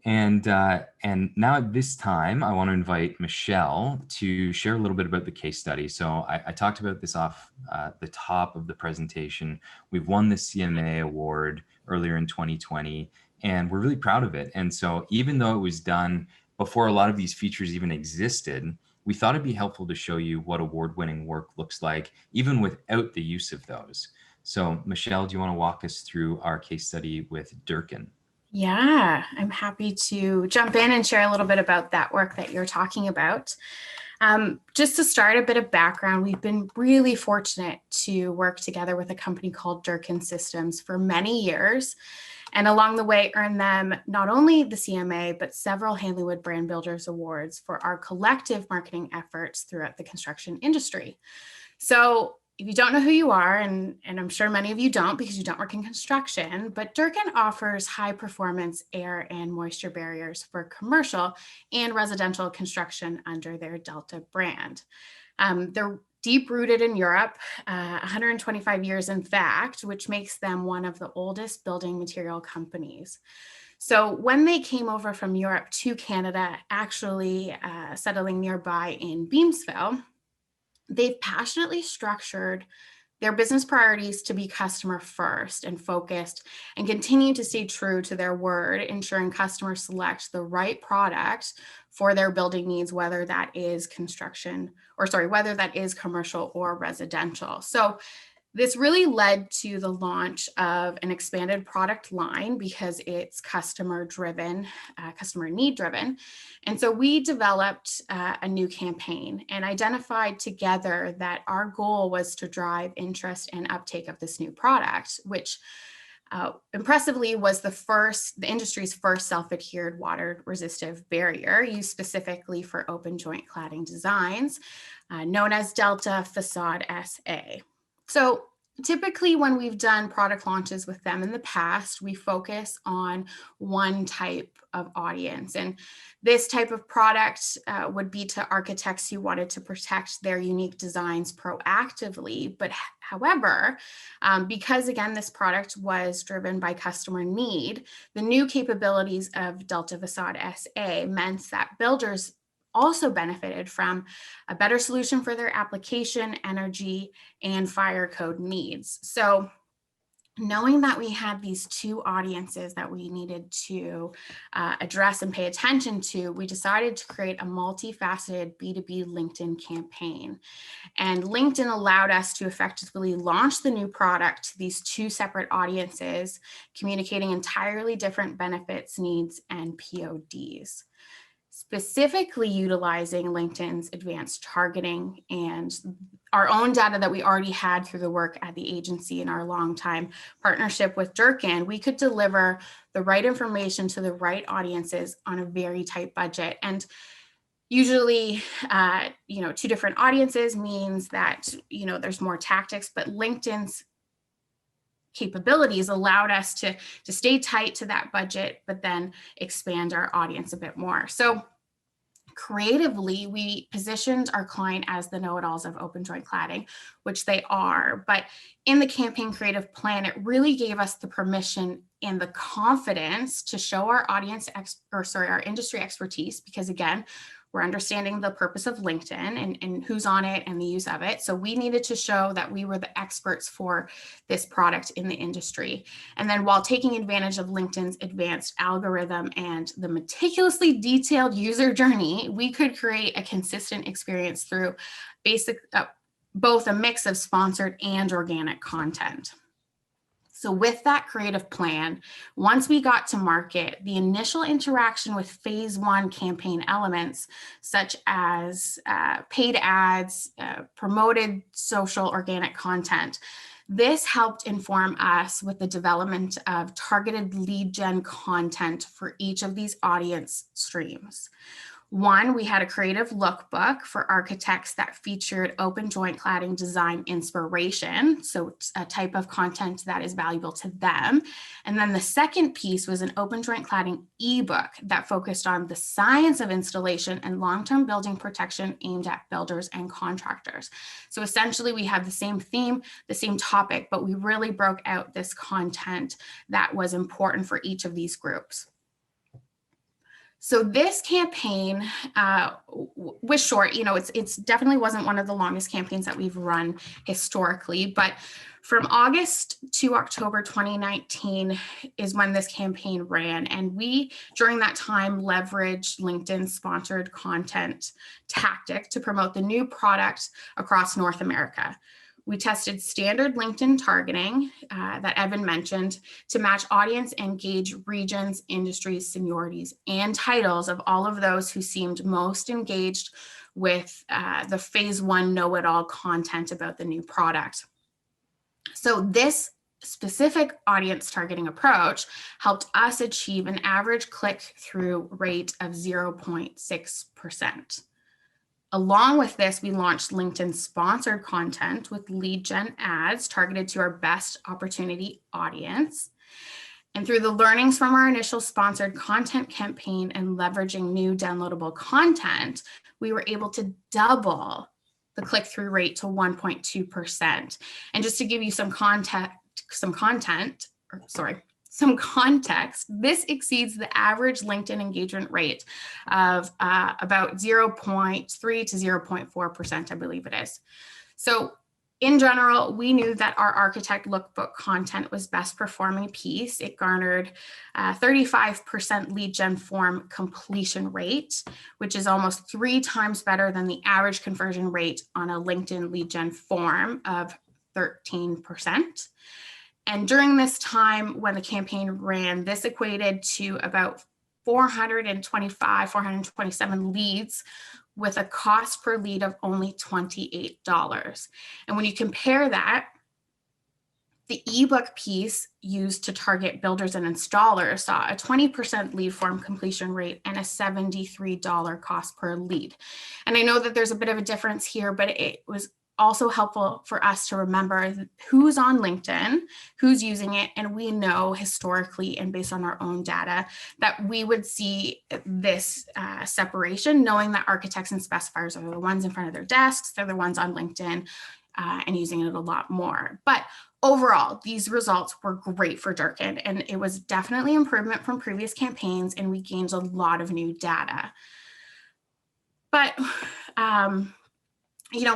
And now at this time, I want to invite Michelle to share a little bit about the case study. So I talked about this off the top of the presentation. We've won the CMA award earlier in 2020, and we're really proud of it. And so even though it was done before a lot of these features even existed, we thought it'd be helpful to show you what award-winning work looks like, even without the use of those. So Michelle, do you want to walk us through our case study with Durkin? Yeah, I'm happy to jump in and share a little bit about that work that you're talking about. Just to start, a bit of background, we've been really fortunate to work together with a company called Durkin Systems for many years, and along the way earned them not only the CMA, but several Hanleywood Brand Builders Awards for our collective marketing efforts throughout the construction industry. So if you don't know who you are, and I'm sure many of you don't because you don't work in construction, but Durkin offers high performance air and moisture barriers for commercial and residential construction under their Delta brand. They're deep rooted in Europe, 125 years in fact, which makes them one of the oldest building material companies. So when they came over from Europe to Canada, actually settling nearby in Beamsville, they've passionately structured their business priorities to be customer first and focused, and continue to stay true to their word, ensuring customers select the right product for their building needs, whether that is whether that is commercial or residential. So this really led to the launch of an expanded product line because it's customer driven, customer need driven. And so we developed a new campaign and identified together that our goal was to drive interest and uptake of this new product, which impressively was the industry's first self-adhered water resistive barrier used specifically for open joint cladding designs, known as Delta Facade SA. So typically when we've done product launches with them in the past, we focus on one type of audience. And this type of product would be to architects who wanted to protect their unique designs proactively. But however, because again, this product was driven by customer need, the new capabilities of Delta Facade SA meant that builders also benefited from a better solution for their application, energy, and fire code needs. So knowing that we had these two audiences that we needed to address and pay attention to, we decided to create a multifaceted B2B LinkedIn campaign. And LinkedIn allowed us to effectively launch the new product to these two separate audiences, communicating entirely different benefits, needs, and PODs. Specifically utilizing LinkedIn's advanced targeting and our own data that we already had through the work at the agency and our longtime partnership with Durkin, we could deliver the right information to the right audiences on a very tight budget. And usually, two different audiences means that, there's more tactics, but LinkedIn's capabilities allowed us to stay tight to that budget, but then expand our audience a bit more. So creatively, we positioned our client as the know-it-alls of open joint cladding, which they are. But in the campaign creative plan, it really gave us the permission and the confidence to show our our industry expertise, because again, we're understanding the purpose of LinkedIn and who's on it and the use of it. So we needed to show that we were the experts for this product in the industry. And then while taking advantage of LinkedIn's advanced algorithm and the meticulously detailed user journey, we could create a consistent experience through both a mix of sponsored and organic content. So with that creative plan, once we got to market, the initial interaction with phase one campaign elements, such as paid ads, promoted social organic content, this helped inform us with the development of targeted lead gen content for each of these audience streams. One, we had a creative lookbook for architects that featured open joint cladding design inspiration, so it's a type of content that is valuable to them. And then the second piece was an open joint cladding ebook that focused on the science of installation and long-term building protection aimed at builders and contractors. So essentially we had the same theme, the same topic, but we really broke out this content that was important for each of these groups. So this campaign was short. It's definitely wasn't one of the longest campaigns that we've run historically, but from August to October 2019 is when this campaign ran. And we, during that time, leveraged LinkedIn sponsored content tactic to promote the new product across North America. We tested standard LinkedIn targeting that Evan mentioned to match audience and gauge regions, industries, seniorities, and titles of all of those who seemed most engaged with the phase one know-it-all content about the new product. So this specific audience targeting approach helped us achieve an average click-through rate of 0.6%. Along with this, we launched LinkedIn sponsored content with lead gen ads targeted to our best opportunity audience. And through the learnings from our initial sponsored content campaign and leveraging new downloadable content, we were able to double the click-through rate to 1.2%. And just to give you some context, this exceeds the average LinkedIn engagement rate of about 0.3 to 0.4%, I believe it is. So in general, we knew that our architect lookbook content was best performing piece. It garnered 35% lead gen form completion rate, which is almost 3 times better than the average conversion rate on a LinkedIn lead gen form of 13%. And during this time when the campaign ran, this equated to about 427 leads with a cost per lead of only $28. And when you compare that, the ebook piece used to target builders and installers saw a 20% lead form completion rate and a $73 cost per lead. And I know that there's a bit of a difference here, but it was also helpful for us to remember who's on LinkedIn, who's using it, and we know historically and based on our own data that we would see this separation, knowing that architects and specifiers are the ones in front of their desks, they're the ones on LinkedIn and using it a lot more. But overall, these results were great for Durkin, and it was definitely improvement from previous campaigns, and we gained a lot of new data. But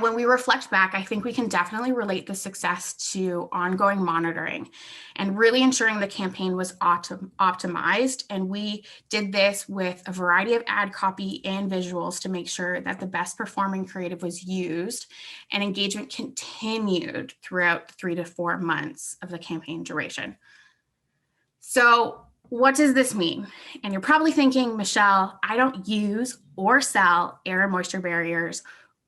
when we reflect back, I think we can definitely relate the success to ongoing monitoring and really ensuring the campaign was optimized. And we did this with a variety of ad copy and visuals to make sure that the best performing creative was used and engagement continued throughout 3 to 4 months of the campaign duration. So what does this mean? And you're probably thinking, Michelle, I don't use or sell air and moisture barriers.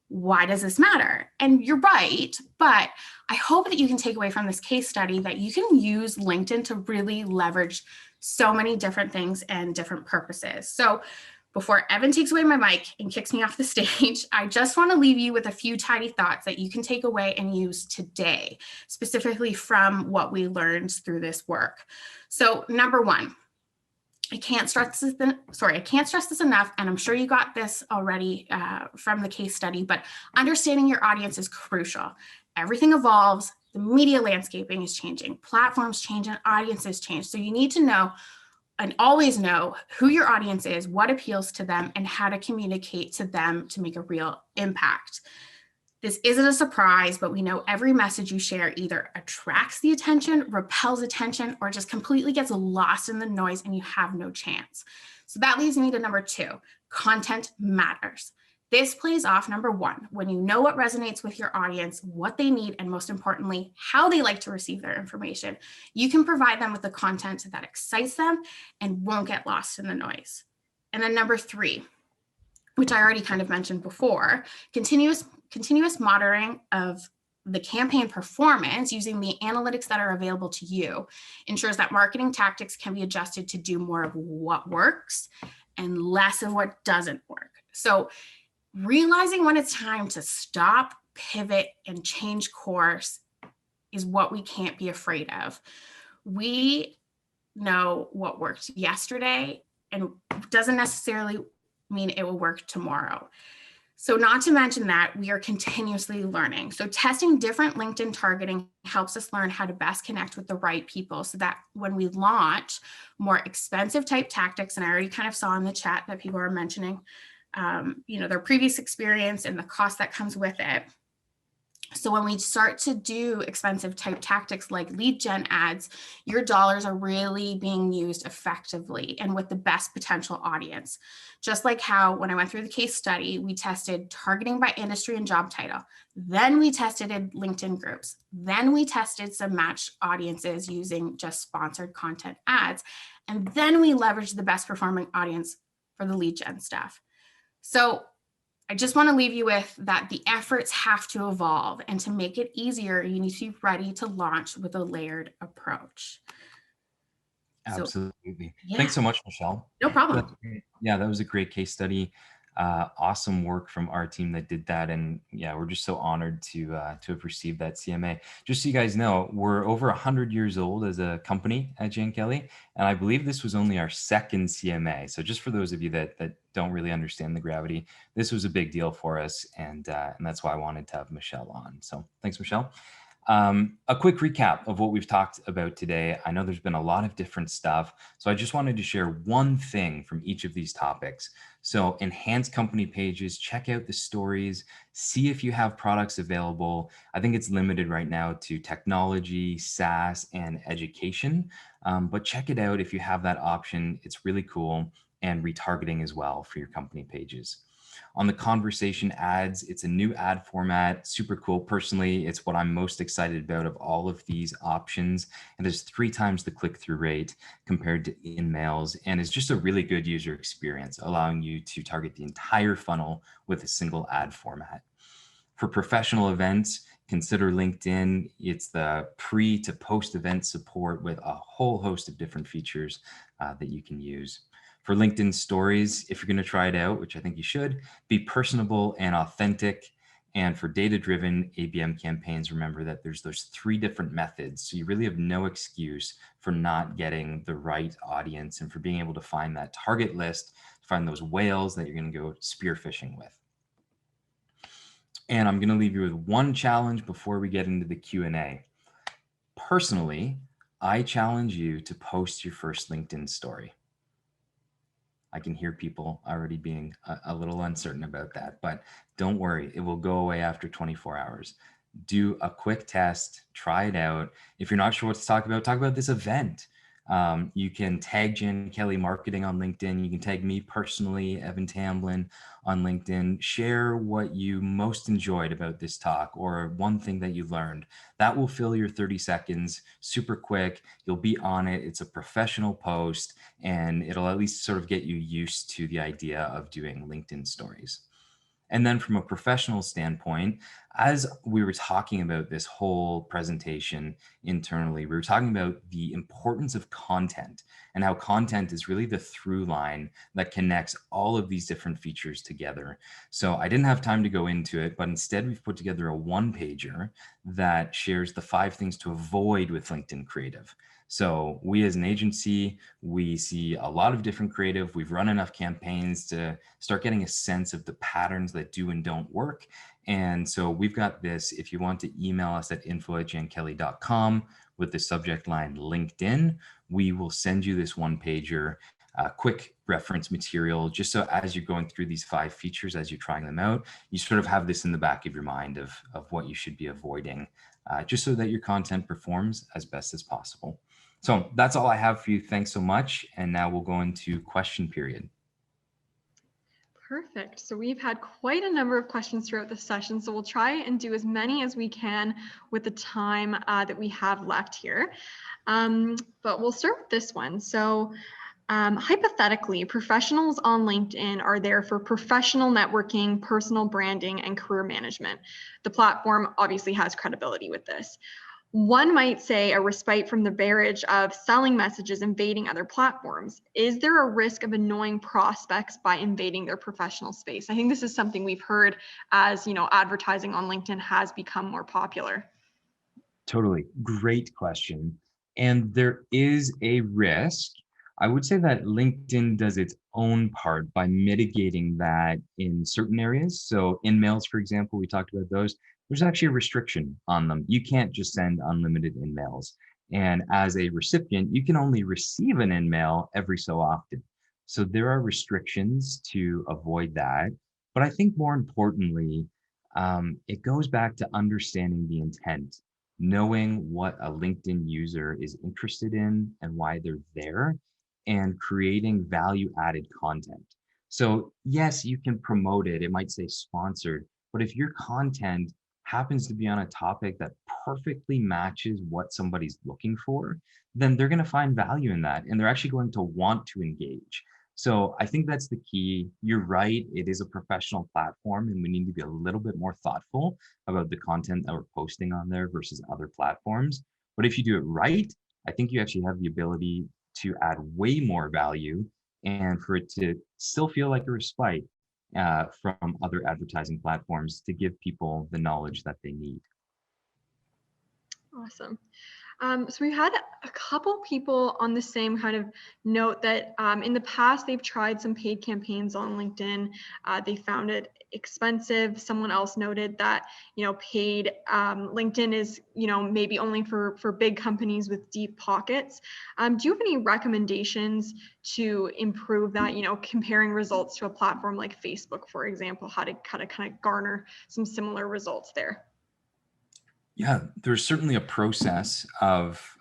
Why does this matter? And you're right, but I hope that you can take away from this case study that you can use LinkedIn to really leverage so many different things and different purposes. So before Evan takes away my mic and kicks me off the stage, I just want to leave you with a few tidy thoughts that you can take away and use today, specifically from what we learned through this work. So number one, I can't stress this enough, and I'm sure you got this already from the case study, but understanding your audience is crucial. Everything evolves, the media landscaping is changing, platforms change, and audiences change. So you need to know and always know who your audience is, what appeals to them, and how to communicate to them to make a real impact. This isn't a surprise, but we know every message you share either attracts the attention, repels attention, or just completely gets lost in the noise and you have no chance. So that leads me to number 2, content matters. This plays off number 1, when you know what resonates with your audience, what they need, and most importantly, how they like to receive their information. You can provide them with the content that excites them and won't get lost in the noise. And then number 3, which I already kind of mentioned before, continuous monitoring of the campaign performance using the analytics that are available to you ensures that marketing tactics can be adjusted to do more of what works and less of what doesn't work. So realizing when it's time to stop, pivot, and change course is what we can't be afraid of. We know what worked yesterday and doesn't necessarily mean it will work tomorrow. So not to mention that we are continuously learning. So testing different LinkedIn targeting helps us learn how to best connect with the right people so that when we launch more expensive type tactics, and I already kind of saw in the chat that people are mentioning, their previous experience and the cost that comes with it. So when we start to do expensive type tactics like lead gen ads, your dollars are really being used effectively and with the best potential audience. Just like how when I went through the case study, we tested targeting by industry and job title. Then we tested in LinkedIn groups. Then we tested some matched audiences using just sponsored content ads. And then we leveraged the best performing audience for the lead gen stuff. So I just want to leave you with that the efforts have to evolve, and to make it easier, you need to be ready to launch with a layered approach. Absolutely. Yeah. Thanks so much, Michelle. No problem. Yeah, that was a great case study. Awesome work from our team that did that. And yeah, we're just so honored to have received that CMA. Just so you guys know, we're over 100 years old as a company at Jan Kelly. And I believe this was only our second CMA. So just for those of you that don't really understand the gravity, this was a big deal for us. And that's why I wanted to have Michelle on. So thanks, Michelle. A quick recap of what we've talked about today. I know there's been a lot of different stuff, so I just wanted to share one thing from each of these topics. So enhance company pages, check out the stories, see if you have products available. I think it's limited right now to technology, SaaS, and education, but check it out if you have that option. It's really cool. And retargeting as well for your company pages. On the conversation ads, it's a new ad format, super cool. Personally, it's what I'm most excited about of all of these options. And there's 3 times the click-through rate compared to in-mails. And it's just a really good user experience, allowing you to target the entire funnel with a single ad format. For professional events, consider LinkedIn. It's the pre to post event support with a whole host of different features that you can use. For LinkedIn stories, if you're going to try it out, which I think you should, be personable and authentic. And for data-driven ABM campaigns, remember that there's those 3 different methods. So you really have no excuse for not getting the right audience and for being able to find that target list, find those whales that you're going to go spearfishing with. And I'm going to leave you with one challenge before we get into the Q&A. Personally, I challenge you to post your first LinkedIn story. I can hear people already being a little uncertain about that, but don't worry, it will go away after 24 hours. Do a quick test, try it out. If you're not sure what to talk about this event. You can tag Jan Kelly Marketing on LinkedIn. You can tag me personally, Evan Tamblin, on LinkedIn. Share what you most enjoyed about this talk or one thing that you learned. That will fill your 30 seconds super quick. You'll be on it. It's a professional post, and it'll at least sort of get you used to the idea of doing LinkedIn stories. And then from a professional standpoint, as we were talking about this whole presentation internally, we were talking about the importance of content and how content is really the through line that connects all of these different features together. So I didn't have time to go into it, but instead we've put together a one-pager that shares the 5 things to avoid with LinkedIn Creative. So we as an agency, we see a lot of different creative. We've run enough campaigns to start getting a sense of the patterns that do and don't work. And so we've got this. If you want to email us at info@jankelly.com with the subject line LinkedIn, we will send you this one-pager, quick reference material, just so as you're going through these 5 features, as you're trying them out, you sort of have this in the back of your mind of what you should be avoiding, just so that your content performs as best as possible. So that's all I have for you. Thanks so much. And now we'll go into question period. Perfect. So we've had quite a number of questions throughout the session. So we'll try and do as many as we can with the time that we have left here. But we'll start with this one. So hypothetically, professionals on LinkedIn are there for professional networking, personal branding, and career management. The platform obviously has credibility with this. One might say a respite from the barrage of selling messages invading other platforms. Is there a risk of annoying prospects by invading their professional space? I think this is something we've heard as, advertising on LinkedIn has become more popular. Totally. Great question. And there is a risk. I would say that LinkedIn does its own part by mitigating that in certain areas. So in mails, for example, we talked about those. There's actually a restriction on them. You can't just send unlimited in mails. And as a recipient, you can only receive an in mail every so often. So there are restrictions to avoid that. But I think more importantly, it goes back to understanding the intent, knowing what a LinkedIn user is interested in and why they're there, and creating value added content. So yes, you can promote it. It might say sponsored, but if your content happens to be on a topic that perfectly matches what somebody's looking for, then they're going to find value in that and they're actually going to want to engage. So I think that's the key. You're right. It is a professional platform and we need to be a little bit more thoughtful about the content that we're posting on there versus other platforms. But if you do it right, I think you actually have the ability to add way more value and for it to still feel like a respite from other advertising platforms to give people the knowledge that they need. Awesome. So we had a couple people on the same kind of note that in the past they've tried some paid campaigns on LinkedIn. They found it expensive. Someone else noted that paid LinkedIn is maybe only for big companies with deep pockets. Do you have any recommendations to improve that? Comparing results to a platform like Facebook, for example, how to kind of garner some similar results there? Yeah, there's certainly a process of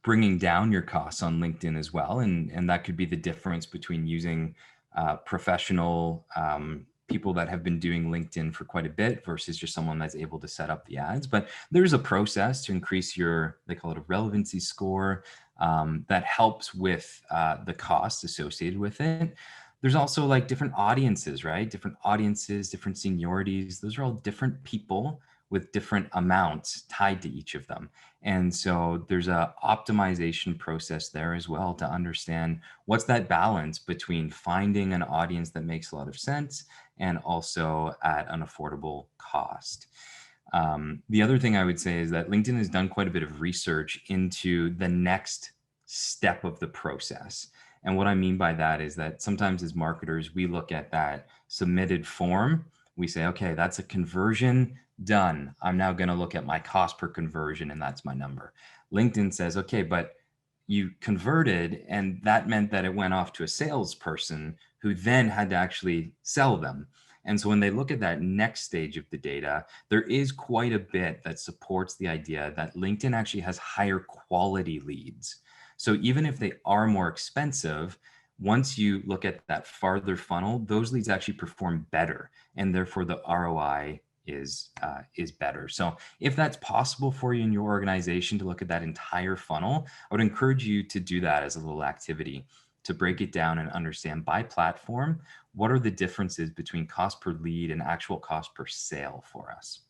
bringing down your costs on LinkedIn as well. And that could be the difference between using professional people that have been doing LinkedIn for quite a bit versus just someone that's able to set up the ads. But there's a process to increase your, they call it a relevancy score, that helps with the cost associated with it. There's also like different audiences, right? Different audiences, different seniorities. Those are all different people with different amounts tied to each of them. And so there's a optimization process there as well to understand what's that balance between finding an audience that makes a lot of sense and also at an affordable cost. The other thing I would say is that LinkedIn has done quite a bit of research into the next step of the process. And what I mean by that is that sometimes as marketers, we look at that submitted form, we say, okay, that's a conversion done. I'm now going to look at my cost per conversion and that's my number. LinkedIn says, okay, but you converted and that meant that it went off to a salesperson who then had to actually sell them. And so when they look at that next stage of the data, there is quite a bit that supports the idea that LinkedIn actually has higher quality leads. So even if they are more expensive, once you look at that farther funnel, those leads actually perform better, and therefore the ROI is better. So if that's possible for you in your organization to look at that entire funnel, I would encourage you to do that as a little activity, to break it down and understand by platform, what are the differences between cost per lead and actual cost per sale for us.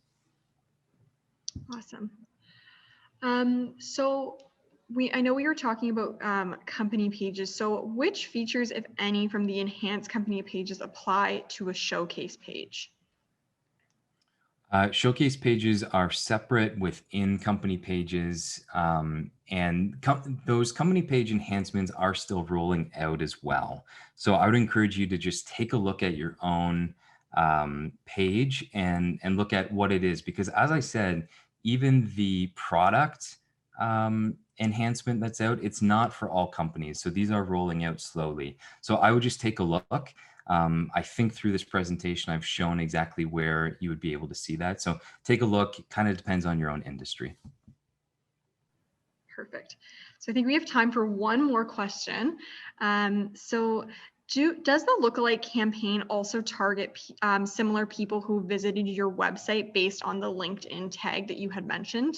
Awesome. So I know we were talking about company pages. So which features, if any, from the enhanced company pages apply to a showcase page? Showcase pages are separate within company pages, and those company page enhancements are still rolling out as well. So I would encourage you to just take a look at your own page and look at what it is, because as I said, even the product enhancement that's out, it's not for all companies. So these are rolling out slowly. So I would just take a look. I think through this presentation, I've shown exactly where you would be able to see that. So take a look. It kind of depends on your own industry. Perfect. So I think we have time for one more question. Does the lookalike campaign also target similar people who visited your website based on the LinkedIn tag that you had mentioned?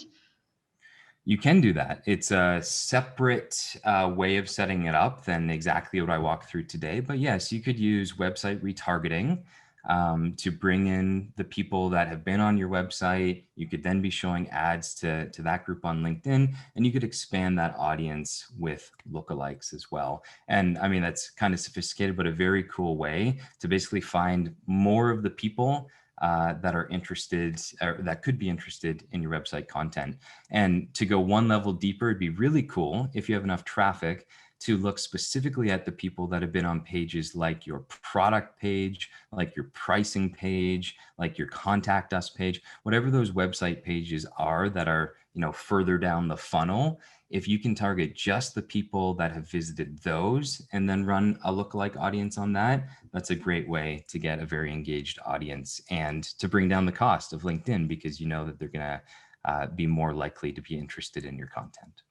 You can do that. It's a separate way of setting it up than exactly what I walked through today. But yes, you could use website retargeting to bring in the people that have been on your website. You could then be showing ads to that group on LinkedIn, and you could expand that audience with lookalikes as well. And I mean, that's kind of sophisticated, but a very cool way to basically find more of the people that are interested, or that could be interested in your website content. And to go one level deeper, it'd be really cool if you have enough traffic to look specifically at the people that have been on pages like your product page, like your pricing page, like your contact us page, whatever those website pages are that are, you know, further down the funnel. If you can target just the people that have visited those and then run a lookalike audience on that, that's a great way to get a very engaged audience and to bring down the cost of LinkedIn, because you know that they're going to be more likely to be interested in your content.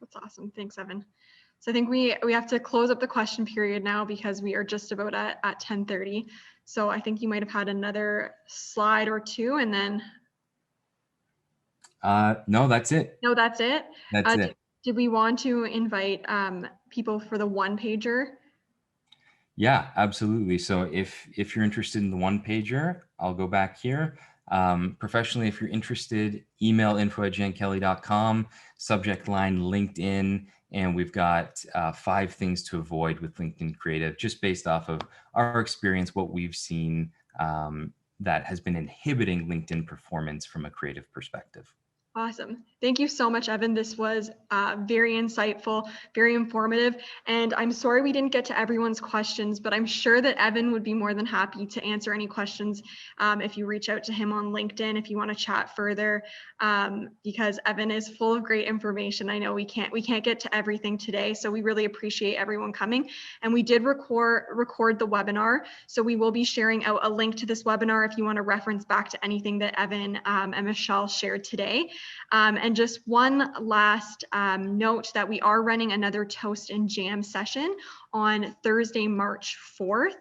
That's awesome. Thanks, Evan. So I think we have to close up the question period now because we are just about at 10:30. So I think you might have had another slide or two, and then. No, that's it. No, that's it. That's it. Did we want to invite people for the one pager? Yeah, absolutely. So if you're interested in the one pager, I'll go back here. Professionally, if you're interested, email info@jankelly.com, subject line LinkedIn, and we've got 5 things to avoid with LinkedIn Creative, just based off of our experience, what we've seen that has been inhibiting LinkedIn performance from a creative perspective. Awesome. Thank you so much, Evan. This was very insightful, very informative. And I'm sorry we didn't get to everyone's questions, but I'm sure that Evan would be more than happy to answer any questions if you reach out to him on LinkedIn, if you want to chat further, because Evan is full of great information. I know we can't get to everything today, so we really appreciate everyone coming. And we did record the webinar, so we will be sharing out a link to this webinar if you want to reference back to anything that Evan and Michelle shared today. And just one last note that we are running another Toast and Jam session on Thursday, March 4th.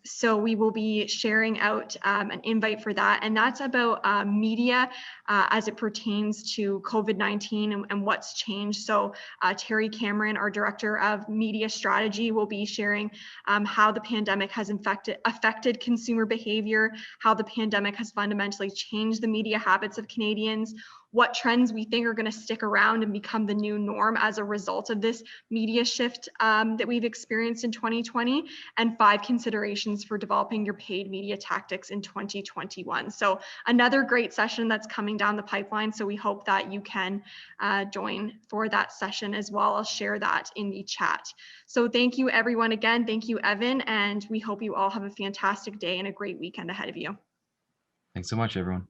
So we will be sharing out an invite for that. And that's about media as it pertains to COVID-19 and what's changed. So Terry Cameron, our Director of Media Strategy, will be sharing how the pandemic has affected consumer behavior, how the pandemic has fundamentally changed the media habits of Canadians, what trends we think are going to stick around and become the new norm as a result of this media shift that we've experienced in 2020, and 5 considerations for developing your paid media tactics in 2021. So another great session that's coming down the pipeline. So we hope that you can join for that session as well. I'll share that in the chat. So thank you everyone again. Thank you, Evan. And we hope you all have a fantastic day and a great weekend ahead of you. Thanks so much, everyone.